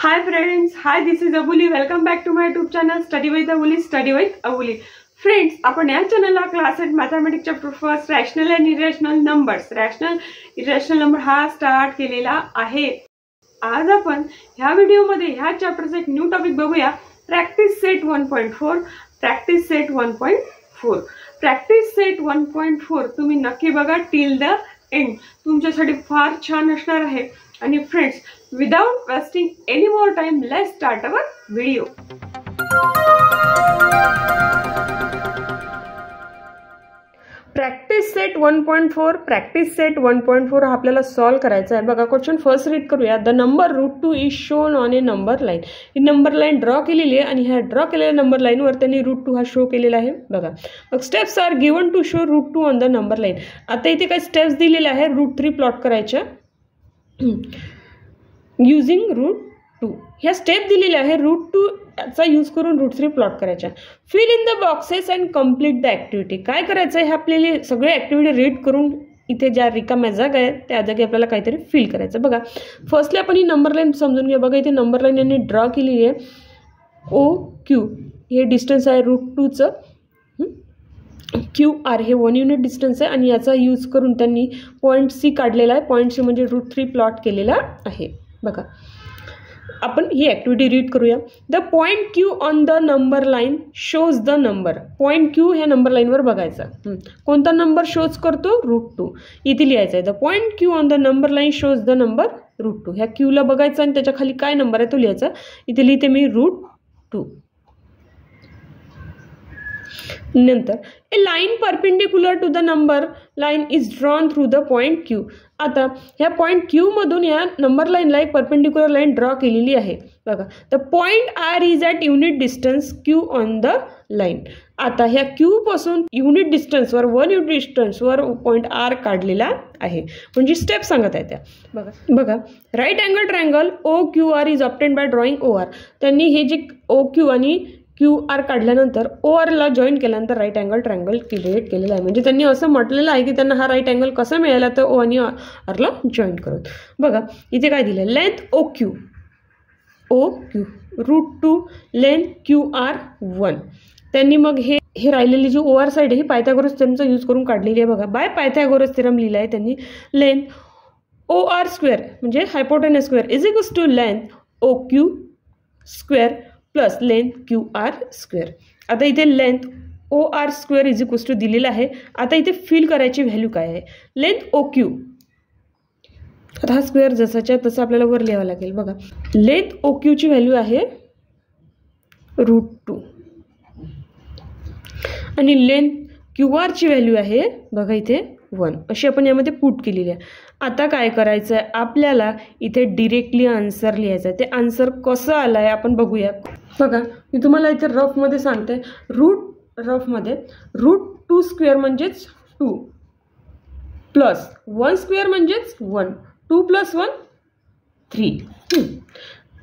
Hi friends, hi, this is Abuli. Welcome back to my YouTube channel Study with Abuli, Study with Abuli. Friends, आपण या चॅनलला class 8 mathematics chapter first rational and irrational numbers number हा start केलेला आहे. आज आपण ह्या व्हिडिओमध्ये ह्या चॅप्टरचा एक न्यू टॉपिक बघूया. Practice set 1.4. Practice set 1.4. Practice set 1.4 तुम्ही नक्की बघा टिल द एंड. तुमच्यासाठी फार छान असणार आहे. आणि friends, without wasting any more time, let's start our video. Practice set 1.4. Practice set 1.4 हा आपल्याला सॉल्व करायचा आहे. बघा क्वेश्चन फर्स्ट रीड करूया. The number √2 is shown on A number line. He number line draw केलेली आहे आणि ह्या ड्रॉ केलेल्या नंबर लाईनवर त्यांनी √2 हा शो केलेला आहे. बघा मग steps are given to show √2 on the number line. आता इथे काही स्टेप्स दिलेल्या आहे √3 प्लॉट करायच्या युजिंग √2. ह्या स्टेप दिलेल्या आहे √2 चा यूज करून √3 प्लॉट करायच्या. Fill in the boxes and complete the activity. काय करायचं आहे, हे आपल्याला सगळे ॲक्टिव्हिटी रीड करून इथे ज्या रिकाम्या जागा आहेत त्या जागी आपल्याला काहीतरी फिल करायचं. बघा फर्स्टली आपण ही नंबर लाईन समजून घेऊया. बघा इथे नंबर लाईन यांनी ड्रॉ केलेली आहे. OQ हे डिस्टन्स आहे √2चं. QR हे 1 युनिट डिस्टन्स आहे आणि याचा यूज करून त्यांनी पॉईंट C काढलेला आहे. पॉईंट C म्हणजे √3 प्लॉट केलेला आहे. बघा आपण ही ॲक्टिव्हिटी रीड करूया. The point Q on the number line shows the number. Point Q ह्या नंबर लाईनवर बघायचा. कोणता नंबर शोज करतो, √2. इथे लिहायचं आहे the point Q on the number line shows the number √2. ह्या Qला बघायचं आणि त्याच्या खाली काय नंबर आहे तो लिहायचा. इथे लिहिते मी √2. नंतर a line perpendicular to the number line is drawn through the point Q. आता ह्या पॉईंट Q मधून या नंबर लाईनला एक परपेंडिक्युलर लाईन ड्रॉ केलेली आहे. बघा the point R is at unit distance Q on the line. आता ह्या Q पासून युनिट डिस्टन्सवर 1 युनिट डिस्टन्सवर पॉईंट R काढलेला आहे. म्हणजे स्टेप सांगत आहे त्या. बघा right angle triangle OQR is obtained by drawing OR. त्यांनी हे जे OQ आणि QR काढल्यानंतर ORला जॉईन केल्यानंतर राईट अँगल ट्रायंगल क्रिएट केलेला आहे. म्हणजे त्यांनी असं म्हटलेलं आहे की त्यांना हा राईट अँगल कसा मिळाला, तर O आणि Rला जॉईन करून. बघा इथे काय दिलं, लेंथ OQ √2 लेंथ QR 1. त्यांनी मग हे राहिलेली जी OR साईड आहे ही पायथागोरस थेरमचा यूज करून काढलेली आहे. बघा बाय पायथागोरस थेरम लिहिला आहे त्यांनी. लेंथ OR स्क्वेअर म्हणजे hypotenuse square is equals to length OQ square plus length QR square. आता इथे length OR square is equals to दिलेला आहे. आता इथे फिल करायची व्हॅल्यू काय आहे, लेंथ OQ. आता हा स्क्वेअर जसाच्या तसं आपल्याला वर लिहावं लागेल. बघा लेंथ OQ ची व्हॅल्यू आहे √2 आणि लेंथ QR ची व्हॅल्यू आहे बघा इथे 1. अशी आपण यामध्ये पुट केलेली आहे. आता काय करायचं आहे, आपल्याला इथे डिरेक्टली आन्सर लिहायचं आहे. ते आन्सर कसं आलं आहे आपण बघूया. बघा मी तुम्हाला इथे रफमध्ये सांगते. रफमध्ये √2 स्क्वेअर म्हणजेच 2 प्लस 1 स्क्वेअर म्हणजेच 1. 2 + 1 3.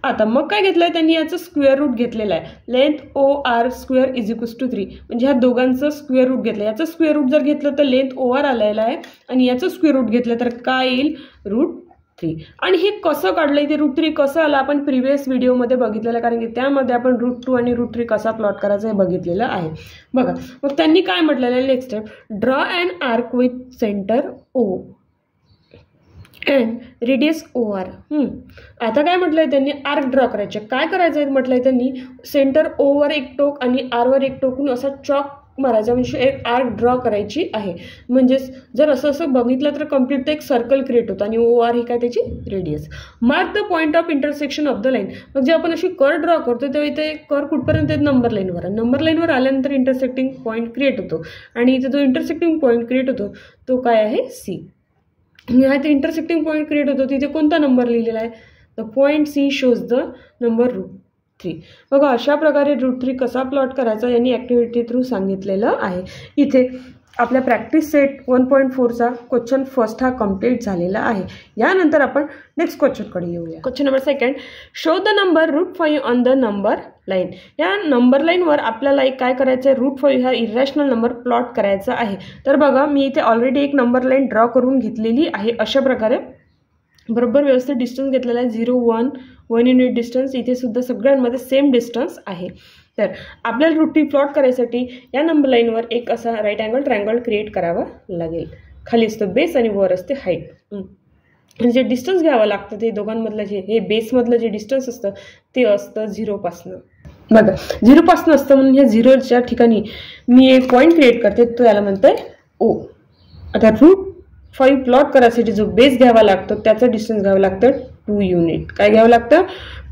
आता मग काय घेतलं आहे त्यांनी, याचं स्क्वेअर रूट घेतलेलं आहे. Length OR square is equals to 3. म्हणजे ह्या दोघांचं स्क्वेअर रूट घेतलं. याचं स्क्वेअर रूट जर घेतलं तर लेंथ OR आलेला आहे आणि याचं स्क्वेअर रूट घेतलं तर काय येईल, √3. आणि हे कसं काढलं, इथे √3 कसं आलं आपण प्रिव्हियस व्हिडिओमध्ये बघितलेलं, कारण की त्यामध्ये आपण √2 आणि √3 कसा प्लॉट करायचा हे बघितलेलं आहे. बघा मग त्यांनी काय म्हटलेलं आहे, next step draw and arc with centre O and radius OR. आता काय म्हटलं आहे त्यांनी, आर्क ड्रॉ करायचे. काय करायचं आहे म्हटलं आहे त्यांनी, सेंटर Oवर एक टोक आणि Rवर एक टोकून असा चॉक मारायचा, म्हणजे एक आर्क ड्रॉ करायची आहे. म्हणजेच जर असं बघितलं तर कम्प्लीट एक सर्कल क्रिएट होतं आणि OR ही काय त्याची radius. Mark the point of intersection of the line. मग जे आपण अशी कर ड्रॉ करतो तेव्हा इथे कर कुठपर्यंत येत, नंबर लाईनवर. नंबर लाईनवर आल्यानंतर इंटरसेक्टिंग पॉईंट क्रिएट होतो आणि इथे जो इंटरसेक्टिंग पॉईंट क्रिएट होतो तो काय आहे, C. ह्या ते इंटरसेक्टिंग पॉईंट क्रिएट होतो तिथे कोणता नंबर लिहिलेला आहे, the point C shows the number √3. बघा अशा प्रकारे √3 कसा प्लॉट करायचा यांनी ॲक्टिव्हिटी थ्रू सांगितलेलं आहे. इथे आपल्या प्रॅक्टिस सेट 1.4चा क्वेश्चन फर्स्ट हा कंप्लीट झालेला आहे. यानंतर आपण नेक्स्ट क्वेश्चनकडे येऊया. Question number 2, show the number √5 on the number line. या नंबर लाईनवर आपल्याला एक काय करायचं आहे, √5 हा इरॅशनल नंबर प्लॉट करायचा आहे. तर बघा मी इथे ऑलरेडी एक नंबर लाईन ड्रॉ करून घेतलेली आहे. अशा प्रकारे बरोबर व्यवस्थित डिस्टन्स घेतलेला आहे. 0 1 1 युनिट डिस्टन्स. इथे सुद्धा सगळ्यांमध्ये सेम डिस्टन्स आहे. तर आपल्याला रूट 3 प्लॉट करायसाठी या नंबर लाईनवर एक असा राईट अँगल ट्रायंगल क्रिएट करावा लागेल. खाली असतं बेस आणि वर असते हाईट. जे डिस्टन्स घ्यावं लागतं ते दोघांमधलं हे बेसमधलं जे डिस्टन्स असतं ते असतं 0 पासनं. बघा 0 पासनं असतं म्हणून ह्या 0च्या ठिकाणी मी एक पॉईंट क्रिएट करते, तो याला म्हणतोय O. आता रूट 5 प्लॉट करायसाठी जो बेस घ्यावा लागतो त्याचं डिस्टन्स घ्यावं लागतं 2 युनिट. काय घ्यावं लागतं?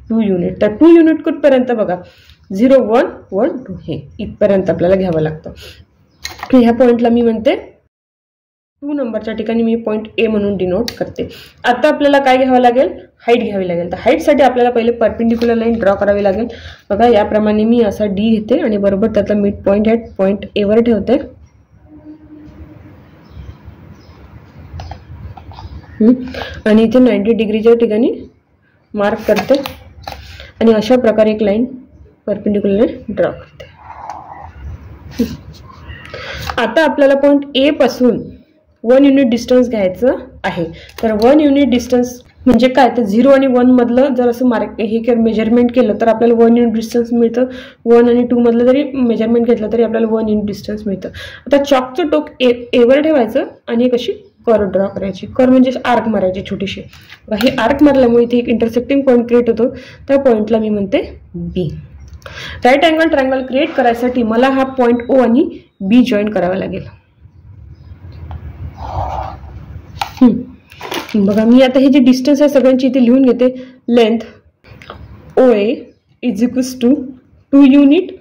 2 युनिट. तर 2 युनिट कुठपर्यंत बघा 0 1 1 2 हे इथपर्यंत आपल्याला घ्यावं लागतं. ह्या पॉईंटला मी म्हणते 2 नंबरच्या ठिकाणी मी पॉईंट A म्हणून डिनोट करते. आता आपल्याला काय घ्यावं लागेल? हाईट घ्यावी लागेल. तर हाईटसाठी आपल्याला पहिले परपेंडिक्युलर लाईन ड्रॉ करावी लागेल. बघा याप्रमाणे मी असा D घेते आणि बरोबर त्यातला मिड पॉईंट ह्या पॉईंट A वर ठेवते. आणि इथे 90 डिग्रीच्या ठिकाणी मार्क करते आणि अशा प्रकारे एक लाईन परपेंडिक्युलर लाईन ड्रॉ करते. आता आपल्याला पॉईंट A पासून 1 युनिट डिस्टन्स घ्यायचं आहे. तर 1 युनिट डिस्टन्स म्हणजे काय? तर 0 आणि 1 मधलं जर असं हे मेजरमेंट केलं तर आपल्याला 1 युनिट डिस्टन्स मिळतं. 1 आणि 2 मधलं जरी मेजरमेंट घेतलं तरी आपल्याला 1 युनिट डिस्टन्स मिळतं. आता चॉकचं टोक A वर ठेवायचं आणि एक अशी कर्व ड्रॉ करायची. कर्व म्हणजे आर्क मारायची छोटीशी. हे आर्क मारल्यामुळे इथे एक इंटरसेक्टिंग पॉईंट क्रिएट होतो. त्या पॉईंटला मी म्हणते B. Right angle triangle create करायसाठी मला हा पॉईंट O आणि B जॉईन करावा लागेल. बघा मी आता हे जे डिस्टन्स आहे सगळ्यांची इथे लिहून घेते. Length OA is equals to 2 unit.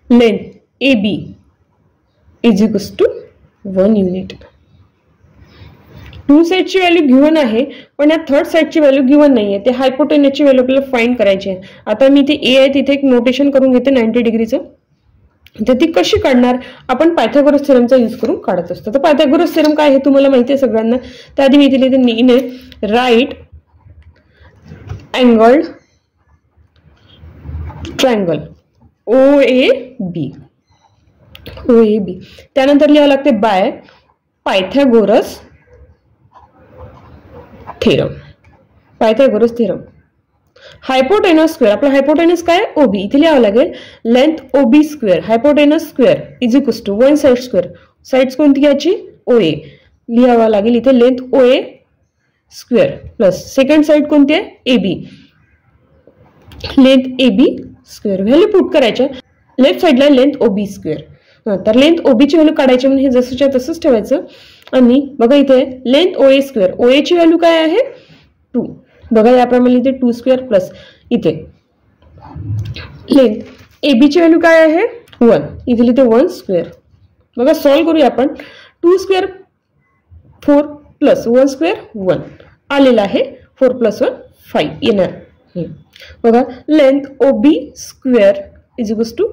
Length AB is equals to 1 unit. 2 साईडची व्हॅल्यू गिव्हन आहे पण या थर्ड साईडची व्हॅल्यू गिव्हन नाही आहे. ते हायपोटेनसची व्हॅल्यू आपल्याला फाइंड करायची आहे. आता मी इथे A आहे तिथे एक नोटेशन करून घेते 90 डिग्रीचं. तर ती कशी काढणार? आपण पायथागोरस थेरमचा यूज करून काढत असतो. तर पायथागोरस थेरम काय हे तुम्हाला माहिती आहे सगळ्यांना. त्याआधी मी इथे लिहिते राईट अँगल्ड ट्रायंगल OAB. त्यानंतर लिहावं लागते by Pythagoras theorem. Pythagoras theorem. Hypotenuse square. आपला हायपोटेनस काय? OB. इथे लिहावं लागेल length OB square hypotenuse square is equals to 1 side square. Sides कोणती घ्यायची? OA. लिहावं लागेल इथे length OA square plus second side कोणती आहे? AB. Length AB square. Value put करायच्या. लेफ्ट साईडला लेंथ OB स्क्वेअर. तर लेंथ OB ची व्हॅल्यू काढायची म्हणून हे जसंच्या तसंच ठेवायचं. आणि बघा इथे लेंथ OA स्क्वेअर. OA ची व्हॅल्यू काय आहे? 2. बघा याप्रमाणे इथे 2 स्क्वेअर प्लस इथे लेंथ AB ची व्हॅल्यू काय आहे? 1. इथे लिहिते 1 स्क्वेअर. बघा सॉल्व्ह करूया आपण. 2 स्क्वेअर 4 प्लस 1 स्क्वेअर 1 आलेला आहे. 4 प्लस 1 5 येणार. बघा length OB square is equals to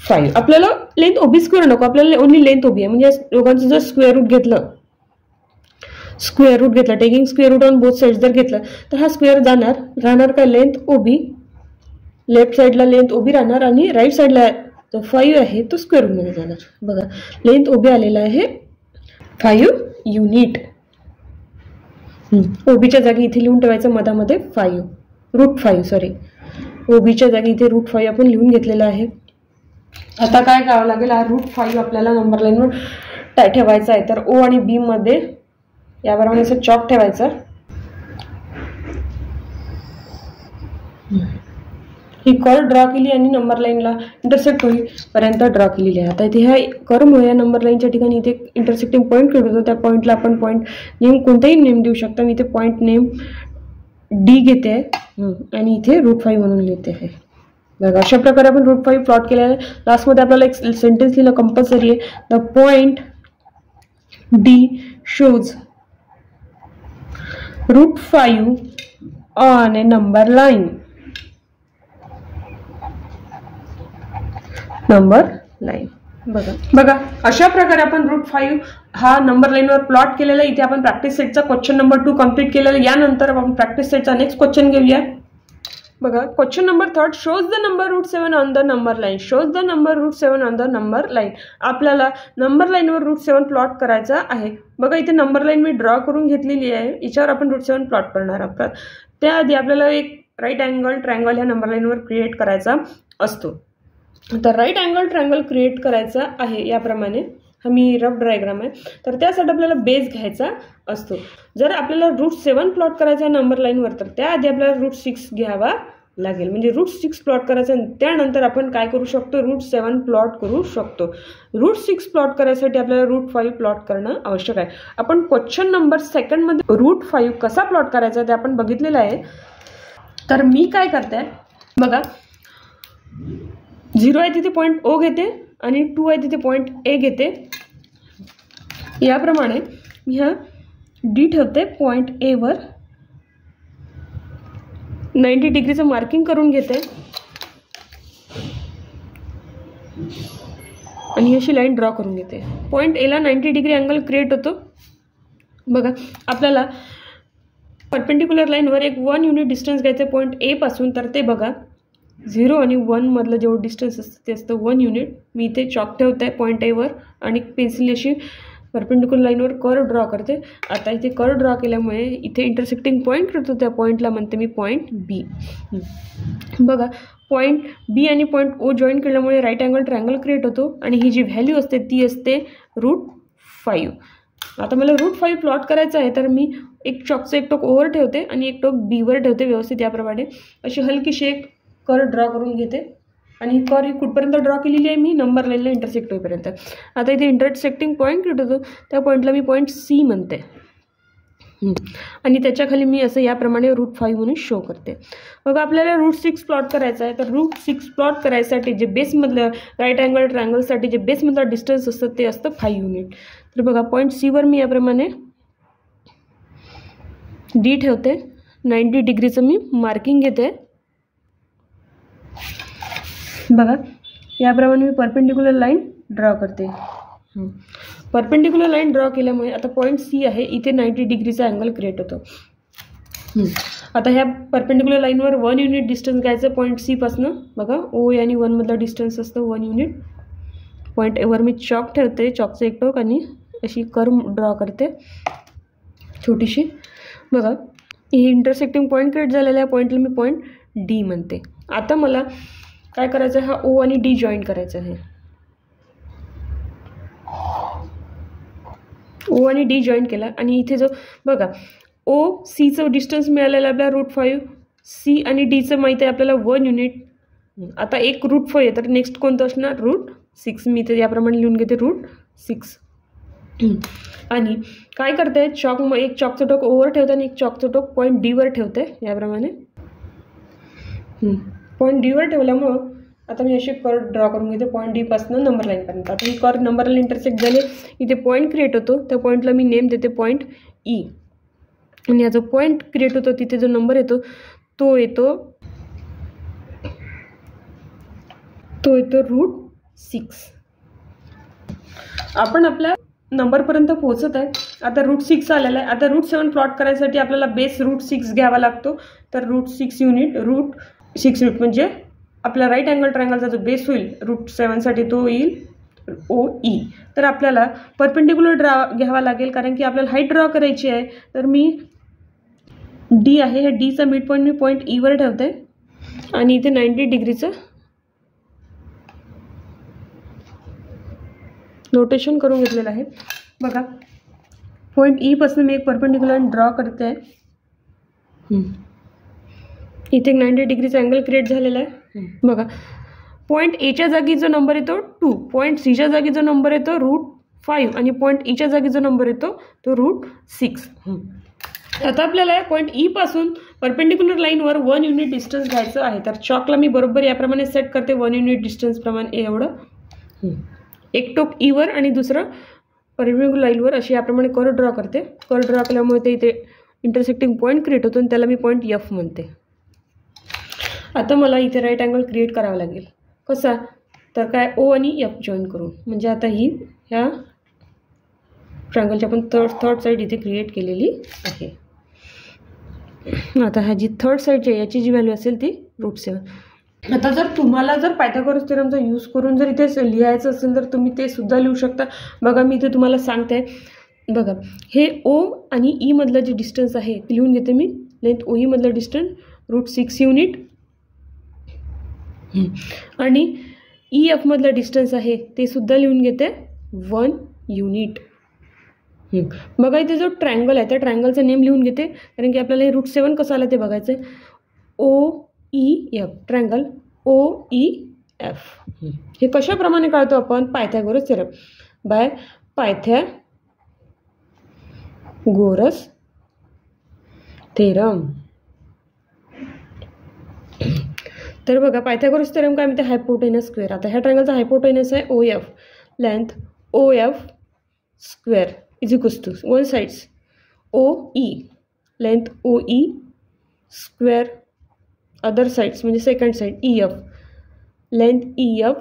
5. आपल्याला लेंथ OB स्क्वेअर नको, आपल्याला ओनली लेंथ OB आहे. म्हणजे दोघांचं जर स्क्वेअर रूट घेतलं taking square root on both side जर घेतलं तर हा स्क्वेअर राहणार काय? Length OB. लेफ्ट साईडला लेंथ OB राहणार आणि राईट साईडला जो 5 आहे तो स्क्वेअर रूट मध्ये जाणार. बघा लेंथ OB आलेला आहे 5 युनिट. OBच्या जागी इथे लिहून ठेवायचं मधामध्ये 5 रूट 5 सॉरी OBच्या जागी इथे रूट 5 आपण लिहून घेतलेलं आहे. आता काय करावं लागेल? हा रूट 5 आपल्याला नंबर लाईनवर ठेवायचा आहे. तर O आणि B मध्ये याप्रमाणे असं चॉक ठेवायचं. ही कर्व ड्रॉ केली आणि नंबर लाईनला इंटरसेक्ट होईपर्यंत ड्रॉ केलेली आहे. आता इथे ह्या कर्वमुळे या नंबर लाईनच्या ठिकाणी इथे इंटरसेक्टिंग पॉईंट क्रिएट होतो. त्या पॉईंटला आपण पॉईंट नेम कोणताही नेम देऊ शकता. मी इथे पॉईंट नेम D घेते आहे आणि इथे रूट 5 म्हणून लिहिते आहे. बघा अशा प्रकारे आपण रूट 5 प्लॉट केलेला आहे. लास्टमध्ये आपल्याला एक सेंटेन्स लिहिणं कंपल्सरी आहे. The point D shows root 5 on a number line. बघा अशा प्रकारे आपण रूट 5 हा नंबर लाईनवर प्लॉट केलेला. इथे आपण प्रॅक्टिस सेटचा क्वेश्चन नंबर 2 कंप्लीट केलेला. यानंतर आपण प्रॅक्टिस सेटचा नेक्स्ट क्वेश्चन घेऊया. बघा question number 3 shows the number root 7 on the number line. Shows the number root 7 on the number line. आपल्याला नंबर लाईनवर रूट 7 प्लॉट करायचा आहे. बघा इथे नंबर लाईन मी ड्रॉ करून घेतलेली आहे, याच्यावर आपण रूट 7 प्लॉट करणार आहोत. त्याआधी आपल्याला एक राईट अँगल ट्रायंगल ह्या नंबर लाईनवर क्रिएट करायचा असतो. तर राईट अँगल ट्रायंगल क्रिएट करायचा आहे याप्रमाणे, हा मी रफ डायग्राम आहे. तर त्यासाठी आपल्याला बेस घ्यायचा असतो. जर आपल्याला रूट 7 प्लॉट करायचा आहे नंबर लाईनवर, तर त्याआधी आपल्याला रूट 6 घ्यावा लागेल. म्हणजे रूट 6 प्लॉट करायचं आणि त्यानंतर आपण काय करू शकतो, रूट 7 प्लॉट करू शकतो. रूट 6 प्लॉट करायसाठी आपल्याला रूट 5 प्लॉट करणं आवश्यक आहे. आपण क्वेश्चन नंबर 2 मध्ये रूट 5 कसा प्लॉट करायचा ते आपण बघितलेलं आहे. तर मी काय करते बघा, 0 आहे तिथे पॉईंट O घेते आणि 2 आहे तिथे पॉईंट A घेते. याप्रमाणे मी हा D ठेवते पॉईंट A वर, 90 डिग्रीचं मार्किंग करून घेते आणि अशी लाईन ड्रॉ करून घेते. पॉईंट A ला 90 डिग्री अँगल क्रिएट होतो. बघा आपल्याला परपेंडिक्युलर लाईनवर एक 1 युनिट डिस्टन्स घ्यायचं पॉईंट A पासून. तर ते बघा 0 आणि 1 मधलं जेवढं डिस्टन्स असतं ते असतं 1 युनिट. मी इथे चॉक ठेवते आहे पॉईंट A वर आणि पेन्सिल अशी परपेंडिक्युलर लाईनवर कर्व ड्रॉ करते. आता इथे कर्व ड्रॉ केल्यामुळे इथे इंटरसेक्टिंग पॉईंट होतो, त्या पॉईंटला म्हणते मी पॉईंट B. बघा पॉईंट B आणि पॉईंट O जॉईन केल्यामुळे राईट अँगल ट्रायंगल क्रिएट होतो आणि ही जी व्हॅल्यू असते ती असते रूट 5. आता मला रूट 5 प्लॉट करायचं आहे, तर मी एक चॉकचं एक टोक ओवर ठेवते आणि एक टोक B वर ठेवते व्यवस्थित. याप्रमाणे अशी हलकीशी एक कर्व ड्रॉ करून घेते आणि कर्व ही कुठपर्यंत ड्रॉ केलेली आहे मी, नंबर लाईनला इंटरसेक्ट होईपर्यंत. आता इथे इंटरसेक्टिंग पॉईंट क्रिएट होतो, त्या पॉईंटला मी पॉईंट C म्हणते आणि त्याच्याखाली मी असं याप्रमाणे रूट 5 म्हणून शो करते. बघा आपल्याला रूट 6 प्लॉट करायचं आहे. तर रूट 6 प्लॉट करायसाठी जे बेसमधलं राईट अँगल ट्रायंगलसाठी जे बेसमधलं डिस्टन्स असतं ते असतं 5 युनिट. तर बघा पॉईंट C वर मी याप्रमाणे D ठेवते, 90 डिग्रीचं मी मार्किंग घेते. बघा याप्रमाणे मी परपेंडिक्युलर लाईन ड्रॉ करते. परपेंडिक्युलर लाईन ड्रॉ केल्यामुळे आता पॉईंट C आहे, इथे 90 डिग्रीचा अँगल क्रिएट होतो. आता ह्या परपेंडिक्युलर लाईनवर 1 युनिट डिस्टन्स घ्यायचं पॉईंट C पासून. बघा O आणि 1 मधला डिस्टन्स असतो 1 युनिट. पॉईंट A वर मी चॉक ठेवते, चॉकचं एक टोक आणि अशी कर्व ड्रॉ करते छोटीशी. बघा ही इंटरसेक्टिंग पॉईंट क्रिएट झालेल्या पॉईंटला मी पॉईंट D म्हणते. आता मला काय करायचं आहे, हा O आणि D जॉईन करायचं आहे. O आणि D जॉईन केला आणि इथे जो बघा O Cचं डिस्टन्स मिळालेलं आपल्याला रूट 5, C आणि Dचं माहिती आहे आपल्याला 1 युनिट. आता एक रूट 5 आहे, तर नेक्स्ट कोणतं असणार, रूट 6. मी इथे याप्रमाणे लिहून घेते रूट 6. आणि काय करते, एक चॉकचं टोक ओवर ठेवते आणि एक चॉकचं टोक पॉईंट D वर ठेवते. याप्रमाणे पॉईंट D वर ठेवल्यामुळं आता मी अशी कर्व ड्रॉ करून घेते पॉईंट D पासून नंबर लाईनपर्यंत. आता ही कर्व नंबर लाईन इंटरसेक्ट झाले, इथे पॉईंट क्रिएट होतो, त्या पॉईंटला मी नेम देते पॉईंट E. आणि हा जो पॉईंट क्रिएट होतो तिथे जो नंबर येतो तो येतो रूट 6. आपण आपल्या नंबरपर्यंत पोहोचत आहे. आता रूट 6 आलेला आहे. आता रूट 7 प्लॉट करायसाठी आपल्याला बेस रूट 6 घ्यावा लागतो. तर रूट 6 युनिट म्हणजे आपला राईट अँगल ट्रायंगलचा जो बेस होईल रूट 7साठी तो येईल OE. तर आपल्याला परपेंडिक्युलर घ्यावा लागेल, कारण की आपल्याला हाईट ड्रॉ करायची आहे. तर मी D आहे, हे Dचा मिड पॉईंट मी पॉईंट E वर ठेवते आणि इथे 90 डिग्रीचं नोटेशन करून घेतलेलं आहे. बघा पॉईंट E पासून मी एक परपेंडिक्युलर ड्रॉ करते आहे. इथे 90 डिग्रीचा अँगल क्रिएट झालेला आहे. बघा पॉईंट Aच्या जागी जो नंबर येतो 2, पॉईंट Cच्या जागी जो नंबर येतो रूट 5 आणि पॉईंट Eच्या जागी जो नंबर येतो तो रूट 6. आता आपल्याला पॉईंट E पासून परपेंडिक्युलर लाईनवर 1 युनिट डिस्टन्स घ्यायचं आहे. तर चॉकला मी बरोबर याप्रमाणे सेट करते 1 युनिट डिस्टन्स प्रमाणे एवढं. एक टोक E वर आणि दुसरं परपेंडिक्युलर लाईनवर अशी याप्रमाणे कर्व ड्रॉ करते. कर्व ड्रॉ केल्यामुळे ते इथे इंटरसेक्टिंग पॉईंट क्रिएट होतो आणि त्याला मी पॉईंट F म्हणते. आता मला इथे राईट अँगल क्रिएट करावा लागेल. कसा, तर काय O आणि F जॉईन करून. म्हणजे आता ही ह्या ट्रायंगलची आपण थर्ड साईड इथे क्रिएट केलेली आहे. आता ह्या जी थर्ड साईडची आहे याची जी व्हॅल्यू असेल ती रूट 7. आता जर तुम्हाला पायथागोरस थेरमचा यूज करून जर इथे लिहायचं असेल तर तुम्ही ते सुद्धा लिहू शकता. बघा मी इथे तुम्हाला सांगते बघा हे ओ आणि ई मधलं जे डिस्टन्स आहे ते लिहून घेते मी. लेंथ ओ ई मधलं डिस्टन्स √6 युनिट आणि ई एफ मधलं डिस्टन्स आहे ते सुद्धा लिहून घेते 1 युनिट. बघा इथे जो ट्रायंगल आहे त्या ट्रायंगलचं नेम लिहून घेते, कारण की आपल्याला हे √7 कसं आलं ते बघायचं आहे. OEF triangle OEF. हे कशाप्रमाणे काढतो आपण? Pythagoras theorem. By Pythagoras theorem. तर बघा पायथागोरस थेरम काय म्हणते? Hypotenuse square. आता ह्या ट्रायंगलचा हायपोटेनस आहे OF. Length OF square is equals to one sides OE. Length OE square other sides म्हणजे second side EF. Length EF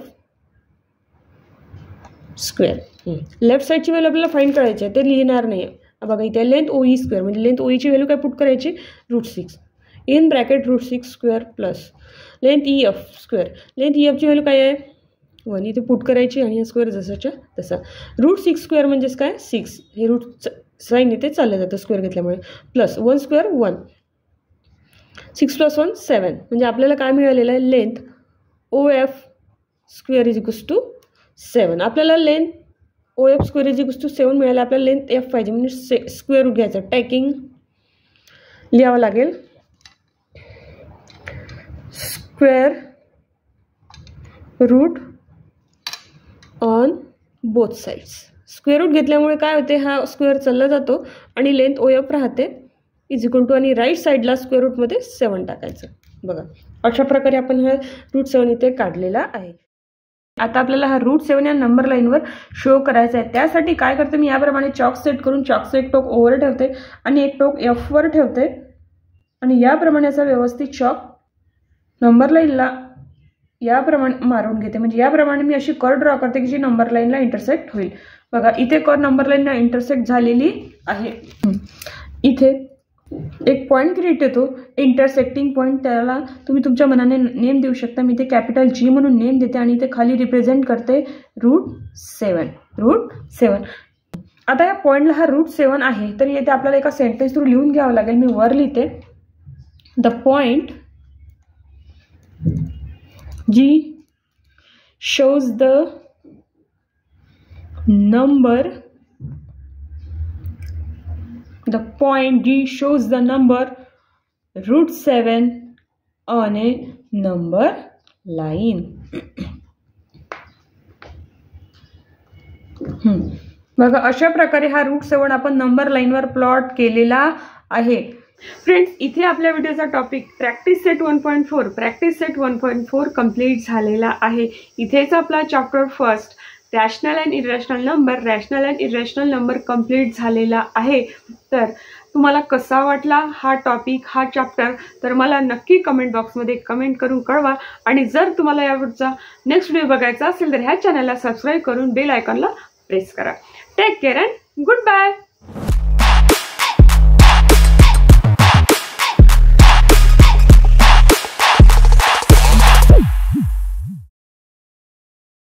square. Left साईडची व्हॅल्यू आपल्याला फाइंड करायची आहे, ते लिहिणार नाही आहे. बघा इथे लेंथ OE स्क्वेअर म्हणजे लेंथ OEची व्हॅल्यू काय पुट करायची? √6 in bracket √6 square plus length EF square. Length EFची व्हॅल्यू काय आहे? 1. इथे पुट करायची आणि स्क्वेअर जसाच्या तसा. √6 स्क्वेअर म्हणजेच काय? 6. हे रूट साईन इथे चाललं जातं स्क्वेअर घेतल्यामुळे. Plus 1 square 1. 6 + 1 7. म्हणजे आपल्याला काय मिळालेलं आहे? Length OF square is equals to 7. आपल्याला length OF square is equals to 7 मिळालं. आपल्याला लेंथ F पाहिजे म्हणजे स्क्वेअर रूट घ्यायचं. टॅकिंग लिहावं लागेल square root on both sides. Square root घेतल्यामुळे काय होते? हा स्क्वेअर चालला जातो आणि लेंथ OF राहते इज इक्वल टू आणि राईट साईडला स्क्वेअर रूटमध्ये 7 टाकायचं. बघा अशा प्रकारे आपण हा √7 इथे काढलेला आहे. आता आपल्याला हा √7 या नंबर लाईनवर शो करायचा आहे. त्यासाठी काय करते मी? याप्रमाणे चॉक सेट करून चॉकचं एक टोक ओवर ठेवते आणि एक टोक F वर ठेवते आणि याप्रमाणे असा व्यवस्थित चॉक नंबर लाईनला याप्रमाणे मारून घेते. म्हणजे याप्रमाणे मी अशी कर्व ड्रॉ करते की जी नंबर लाईनला इंटरसेक्ट होईल. बघा इथे कर्व नंबर लाईनला इंटरसेक्ट झालेली आहे. इथे एक पॉईंट क्रिएट येतो इंटरसेक्टिंग पॉईंट. त्याला तुम्ही तुमच्या मनाने नेम देऊ शकता. मी इथे कॅपिटल G म्हणून नेम देते आणि इथे खाली रिप्रेझेंट करते √7. आता या पॉईंटला हा √7 आहे तर इथे आपल्याला एका सेंटेन्स थ्रू लिहून घ्यावं लागेल. मी वर लिहिते the point G shows the number. The point G shows the number √7 on a number line. बघा अशा प्रकारे हा √7 आपण नंबर लाईनवर प्लॉट केलेला आहे. फ्रेंड्स इथे आपल्या व्हिडिओचा टॉपिक प्रॅक्टिस सेट 1.4 कंप्लीट झालेला आहे. इथेच आपला chapter first rational and irrational number complete झालेला आहे. तर तुम्हाला कसा वाटला हा टॉपिक, हा चॅप्टर, तर मला नक्की कमेंट बॉक्समध्ये कमेंट करून कळवा. आणि जर तुम्हाला यावरचा नेक्स्ट व्हिडिओ बघायचा असेल तर ह्या चॅनलला सबस्क्राईब करून बेल आयकॉनला प्रेस करा. Take care and good bye.